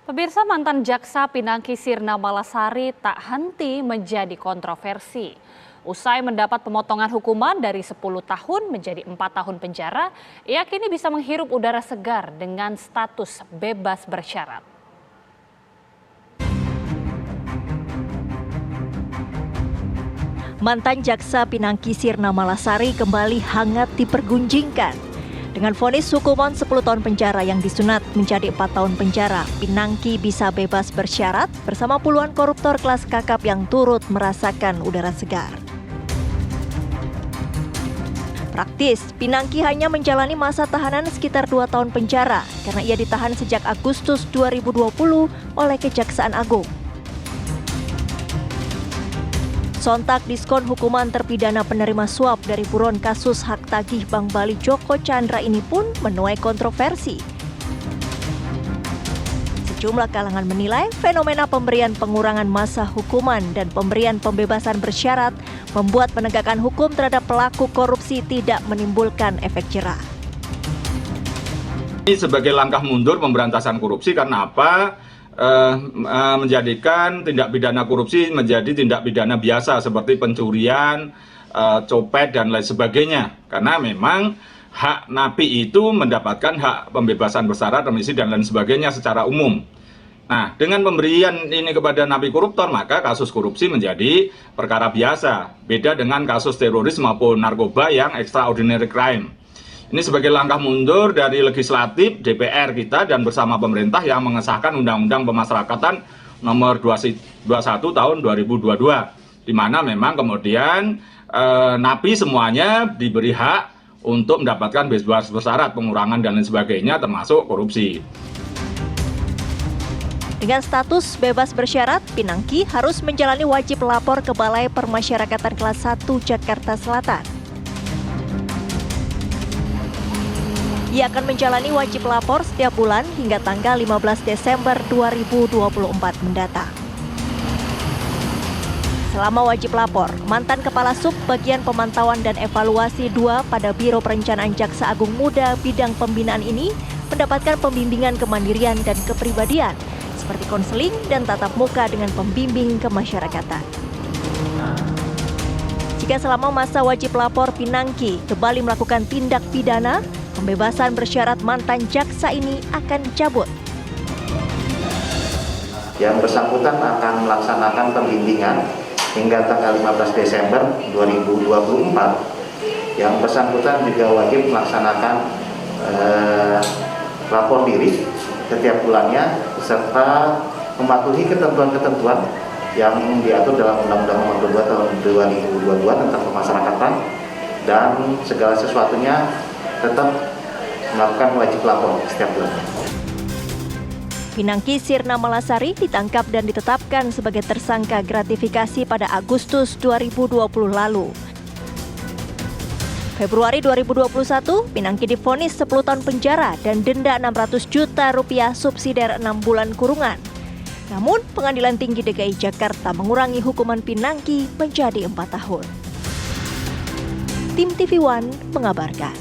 Pemirsa, mantan jaksa Pinangki Sirna Malasari tak henti menjadi kontroversi. Usai mendapat pemotongan hukuman dari 10 tahun menjadi 4 tahun penjara, ia kini bisa menghirup udara segar dengan status bebas bersyarat. Mantan jaksa Pinangki Sirna Malasari kembali hangat dipergunjingkan. Dengan vonis hukuman 10 tahun penjara yang disunat menjadi 4 tahun penjara, Pinangki bisa bebas bersyarat bersama puluhan koruptor kelas kakap yang turut merasakan udara segar. Praktis, Pinangki hanya menjalani masa tahanan sekitar 2 tahun penjara karena ia ditahan sejak Agustus 2020 oleh Kejaksaan Agung. Sontak diskon hukuman terpidana penerima suap dari buron kasus hak tagih Bank Bali Joko Chandra ini pun menuai kontroversi. Sejumlah kalangan menilai fenomena pemberian pengurangan masa hukuman dan pemberian pembebasan bersyarat membuat penegakan hukum terhadap pelaku korupsi tidak menimbulkan efek jera. Ini sebagai langkah mundur pemberantasan korupsi karena apa? Menjadikan tindak pidana korupsi menjadi tindak pidana biasa seperti pencurian, copet dan lain sebagainya. Karena memang hak napi itu mendapatkan hak pembebasan bersyarat, remisi dan lain sebagainya secara umum. Nah, dengan pemberian ini kepada napi koruptor, maka kasus korupsi menjadi perkara biasa. Beda dengan kasus teroris maupun narkoba yang extraordinary crime. Ini sebagai langkah mundur dari legislatif DPR kita dan bersama pemerintah yang mengesahkan Undang-Undang Pemasyarakatan nomor 21 tahun 2022, di mana memang kemudian napi semuanya diberi hak untuk mendapatkan bebas bersyarat, pengurangan dan lain sebagainya termasuk korupsi. Dengan status bebas bersyarat, Pinangki harus menjalani wajib lapor ke Balai Permasyarakatan kelas 1 Jakarta Selatan. Ia akan menjalani wajib lapor setiap bulan hingga tanggal 15 Desember 2024 mendatang. Selama wajib lapor, mantan Kepala Sub Bagian Pemantauan dan Evaluasi 2 pada Biro Perencanaan Jaksa Agung Muda bidang pembinaan ini mendapatkan pembimbingan kemandirian dan kepribadian seperti konseling dan tatap muka dengan pembimbing kemasyarakatan. Jika selama masa wajib lapor Pinangki kembali melakukan tindak pidana, pembebasan bersyarat mantan jaksa ini akan dicabut. Yang bersangkutan akan melaksanakan pembimbingan hingga tanggal 15 Desember 2024. Yang bersangkutan juga wajib melaksanakan lapor diri setiap bulannya serta mematuhi ketentuan-ketentuan yang diatur dalam Undang-Undang Nomor 2 Tahun 2022 tentang pemasyarakatan dan segala sesuatunya tetap melakukan wajib lapor setiap bulan. Pinangki Sirna Malasari ditangkap dan ditetapkan sebagai tersangka gratifikasi pada Agustus 2020 lalu. Februari 2021, Pinangki divonis 10 tahun penjara dan denda 600 juta rupiah subsidiar 6 bulan kurungan. Namun, Pengadilan Tinggi DKI Jakarta mengurangi hukuman Pinangki menjadi 4 tahun. Tim TV One mengabarkan.